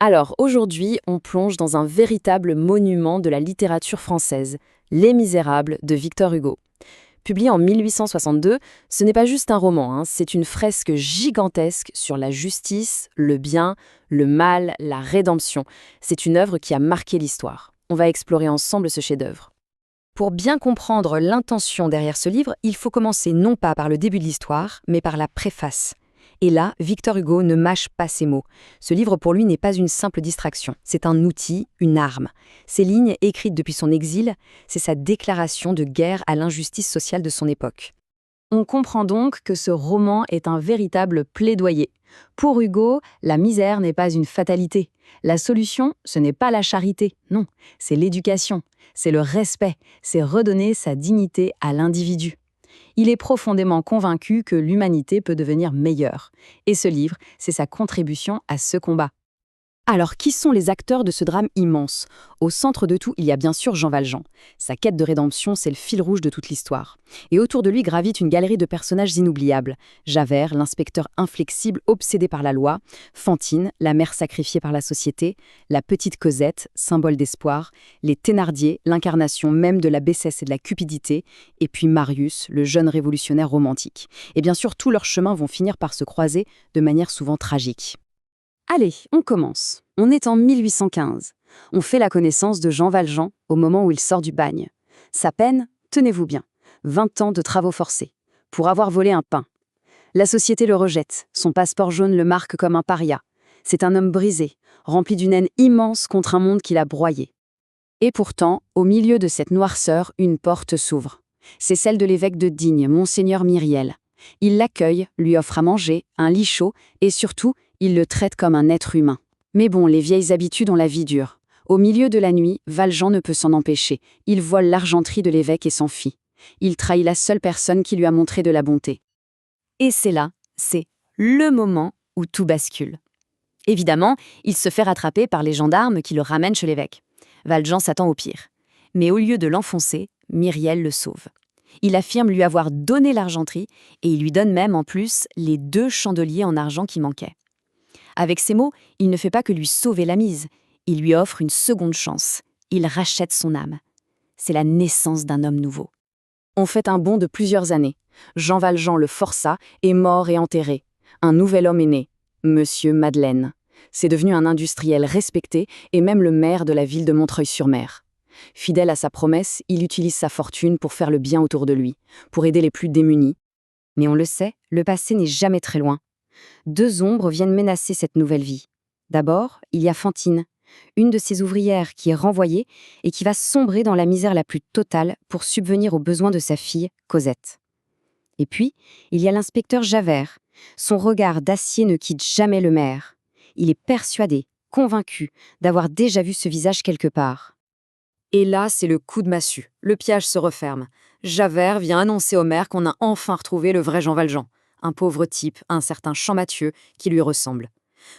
Alors, aujourd'hui, on plonge dans un véritable monument de la littérature française, Les Misérables de Victor Hugo. Publié en 1862, ce n'est pas juste un roman, c'est une fresque gigantesque sur la justice, le bien, le mal, la rédemption. C'est une œuvre qui a marqué l'histoire. On va explorer ensemble ce chef-d'œuvre. Pour bien comprendre l'intention derrière ce livre, il faut commencer non pas par le début de l'histoire, mais par la préface. Et là, Victor Hugo ne mâche pas ses mots. Ce livre, pour lui, n'est pas une simple distraction. C'est un outil, une arme. Ces lignes, écrites depuis son exil, c'est sa déclaration de guerre à l'injustice sociale de son époque. On comprend donc que ce roman est un véritable plaidoyer. Pour Hugo, la misère n'est pas une fatalité. La solution, ce n'est pas la charité, non, c'est l'éducation, c'est le respect, c'est redonner sa dignité à l'individu. Il est profondément convaincu que l'humanité peut devenir meilleure. Et ce livre, c'est sa contribution à ce combat. Alors, qui sont les acteurs de ce drame immense? Au centre de tout, il y a bien sûr Jean Valjean. Sa quête de rédemption, c'est le fil rouge de toute l'histoire. Et autour de lui gravite une galerie de personnages inoubliables. Javert, l'inspecteur inflexible obsédé par la loi, Fantine, la mère sacrifiée par la société, la petite Cosette, symbole d'espoir, les Thénardier, l'incarnation même de la bassesse et de la cupidité, et puis Marius, le jeune révolutionnaire romantique. Et bien sûr, tous leurs chemins vont finir par se croiser de manière souvent tragique. Allez, on commence. On est en 1815. On fait la connaissance de Jean Valjean au moment où il sort du bagne. Sa peine, tenez-vous bien, 20 ans de travaux forcés, pour avoir volé un pain. La société le rejette, son passeport jaune le marque comme un paria. C'est un homme brisé, rempli d'une haine immense contre un monde qui l'a broyé. Et pourtant, au milieu de cette noirceur, une porte s'ouvre. C'est celle de l'évêque de Digne, Monseigneur Myriel. Il l'accueille, lui offre à manger, un lit chaud, et surtout, il le traite comme un être humain. Mais bon, les vieilles habitudes ont la vie dure. Au milieu de la nuit, Valjean ne peut s'en empêcher. Il vole l'argenterie de l'évêque et s'enfuit. Il trahit la seule personne qui lui a montré de la bonté. Et c'est le moment où tout bascule. Évidemment, il se fait rattraper par les gendarmes qui le ramènent chez l'évêque. Valjean s'attend au pire. Mais au lieu de l'enfoncer, Myriel le sauve. Il affirme lui avoir donné l'argenterie et il lui donne même en plus les 2 chandeliers en argent qui manquaient. Avec ces mots, il ne fait pas que lui sauver la mise, il lui offre une seconde chance. Il rachète son âme. C'est la naissance d'un homme nouveau. On fait un bond de plusieurs années. Jean Valjean le forçat est mort et enterré. Un nouvel homme est né, Monsieur Madeleine. C'est devenu un industriel respecté et même le maire de la ville de Montreuil-sur-Mer. Fidèle à sa promesse, il utilise sa fortune pour faire le bien autour de lui, pour aider les plus démunis. Mais on le sait, le passé n'est jamais très loin. 2 ombres viennent menacer cette nouvelle vie. D'abord, il y a Fantine, une de ces ouvrières qui est renvoyée et qui va sombrer dans la misère la plus totale pour subvenir aux besoins de sa fille, Cosette. Et puis, il y a l'inspecteur Javert. Son regard d'acier ne quitte jamais le maire. Il est persuadé, convaincu, d'avoir déjà vu ce visage quelque part. Et là, c'est le coup de massue. Le piège se referme. Javert vient annoncer au maire qu'on a enfin retrouvé le vrai Jean Valjean. Un pauvre type, un certain Champmathieu, qui lui ressemble.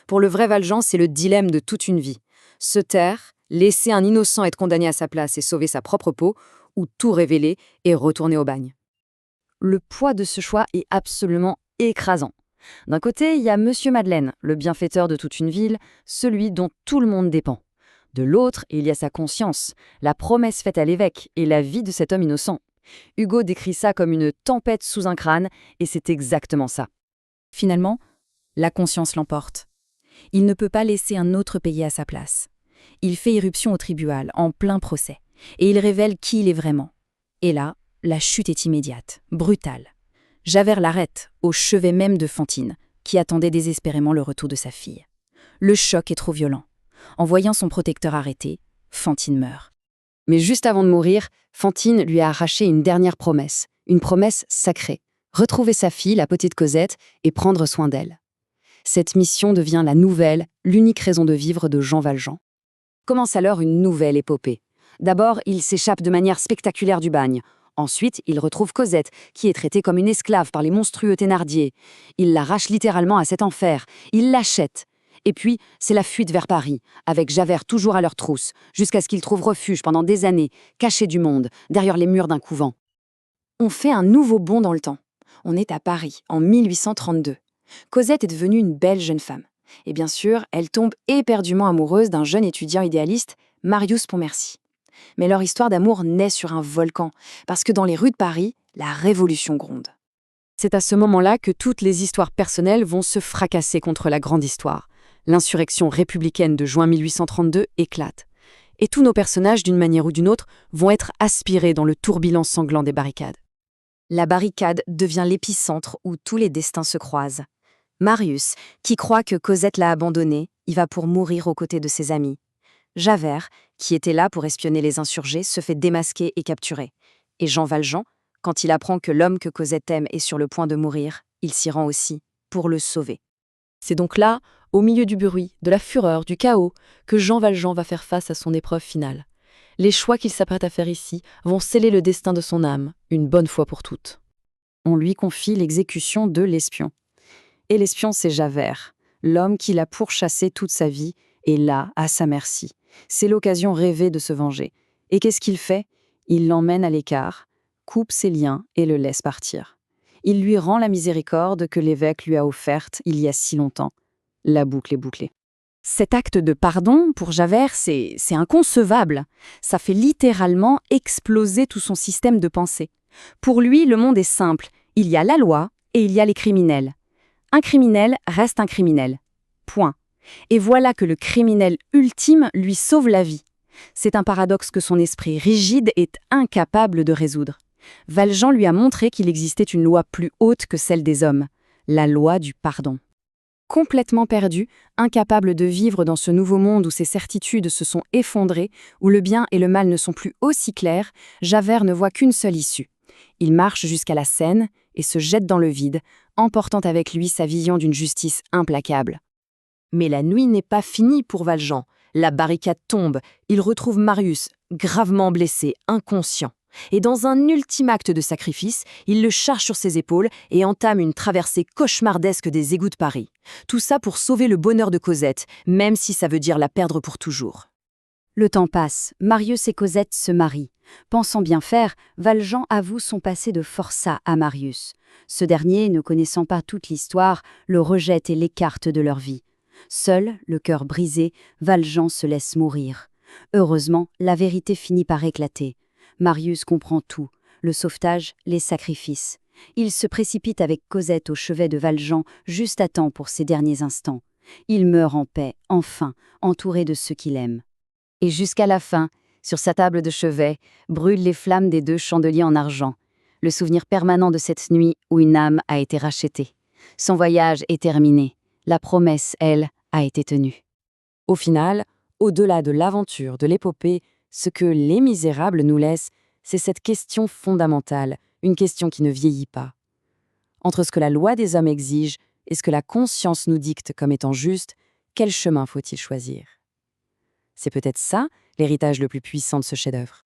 Pour le vrai Valjean, c'est le dilemme de toute une vie. Se taire, laisser un innocent être condamné à sa place et sauver sa propre peau, ou tout révéler et retourner au bagne. Le poids de ce choix est absolument écrasant. D'un côté, il y a Monsieur Madeleine, le bienfaiteur de toute une ville, celui dont tout le monde dépend. De l'autre, il y a sa conscience, la promesse faite à l'évêque et la vie de cet homme innocent. Hugo décrit ça comme une tempête sous un crâne, et c'est exactement ça. Finalement, la conscience l'emporte. Il ne peut pas laisser un autre payer à sa place. Il fait irruption au tribunal, en plein procès, et il révèle qui il est vraiment. Et là, la chute est immédiate, brutale. Javert l'arrête, au chevet même de Fantine, qui attendait désespérément le retour de sa fille. Le choc est trop violent. En voyant son protecteur arrêté, Fantine meurt. Mais juste avant de mourir, Fantine lui a arraché une dernière promesse, une promesse sacrée. Retrouver sa fille, la petite Cosette, et prendre soin d'elle. Cette mission devient la nouvelle, l'unique raison de vivre de Jean Valjean. Commence alors une nouvelle épopée. D'abord, il s'échappe de manière spectaculaire du bagne. Ensuite, il retrouve Cosette, qui est traitée comme une esclave par les monstrueux Thénardier. Il l'arrache littéralement à cet enfer. Il l'achète. Et puis, c'est la fuite vers Paris, avec Javert toujours à leur trousse, jusqu'à ce qu'ils trouvent refuge pendant des années, cachés du monde, derrière les murs d'un couvent. On fait un nouveau bond dans le temps. On est à Paris, en 1832. Cosette est devenue une belle jeune femme. Et bien sûr, elle tombe éperdument amoureuse d'un jeune étudiant idéaliste, Marius Pontmercy. Mais leur histoire d'amour naît sur un volcan, parce que dans les rues de Paris, la révolution gronde. C'est à ce moment-là que toutes les histoires personnelles vont se fracasser contre la grande histoire. L'insurrection républicaine de juin 1832 éclate. Et tous nos personnages, d'une manière ou d'une autre, vont être aspirés dans le tourbillon sanglant des barricades. La barricade devient l'épicentre où tous les destins se croisent. Marius, qui croit que Cosette l'a abandonné, y va pour mourir aux côtés de ses amis. Javert, qui était là pour espionner les insurgés, se fait démasquer et capturer. Et Jean Valjean, quand il apprend que l'homme que Cosette aime est sur le point de mourir, il s'y rend aussi, pour le sauver. C'est donc là, au milieu du bruit, de la fureur, du chaos, que Jean Valjean va faire face à son épreuve finale. Les choix qu'il s'apprête à faire ici vont sceller le destin de son âme, une bonne fois pour toutes. On lui confie l'exécution de l'espion. Et l'espion, c'est Javert, l'homme qui l'a pourchassé toute sa vie, est là, à sa merci. C'est l'occasion rêvée de se venger. Et qu'est-ce qu'il fait? Il l'emmène à l'écart, coupe ses liens et le laisse partir. Il lui rend la miséricorde que l'évêque lui a offerte il y a si longtemps. La boucle est bouclée. Cet acte de pardon, pour Javert, c'est inconcevable. Ça fait littéralement exploser tout son système de pensée. Pour lui, le monde est simple. Il y a la loi et il y a les criminels. Un criminel reste un criminel. Point. Et voilà que le criminel ultime lui sauve la vie. C'est un paradoxe que son esprit rigide est incapable de résoudre. Valjean lui a montré qu'il existait une loi plus haute que celle des hommes, la loi du pardon. Complètement perdu, incapable de vivre dans ce nouveau monde où ses certitudes se sont effondrées, où le bien et le mal ne sont plus aussi clairs, Javert ne voit qu'une seule issue. Il marche jusqu'à la Seine et se jette dans le vide, emportant avec lui sa vision d'une justice implacable. Mais la nuit n'est pas finie pour Valjean. La barricade tombe, il retrouve Marius, gravement blessé, inconscient. Et dans un ultime acte de sacrifice, il le charge sur ses épaules et entame une traversée cauchemardesque des égouts de Paris. Tout ça pour sauver le bonheur de Cosette, même si ça veut dire la perdre pour toujours. Le temps passe, Marius et Cosette se marient. Pensant bien faire, Valjean avoue son passé de forçat à Marius. Ce dernier, ne connaissant pas toute l'histoire, le rejette et l'écarte de leur vie. Seul, le cœur brisé, Valjean se laisse mourir. Heureusement, la vérité finit par éclater. Marius comprend tout, le sauvetage, les sacrifices. Il se précipite avec Cosette au chevet de Valjean, juste à temps pour ses derniers instants. Il meurt en paix, enfin, entouré de ceux qu'il aime. Et jusqu'à la fin, sur sa table de chevet, brûlent les flammes des 2 chandeliers en argent, le souvenir permanent de cette nuit où une âme a été rachetée. Son voyage est terminé. La promesse, elle, a été tenue. Au final, au-delà de l'aventure, de l'épopée, ce que Les Misérables nous laissent, c'est cette question fondamentale, une question qui ne vieillit pas. Entre ce que la loi des hommes exige et ce que la conscience nous dicte comme étant juste, quel chemin faut-il choisir? C'est peut-être ça, l'héritage le plus puissant de ce chef-d'œuvre.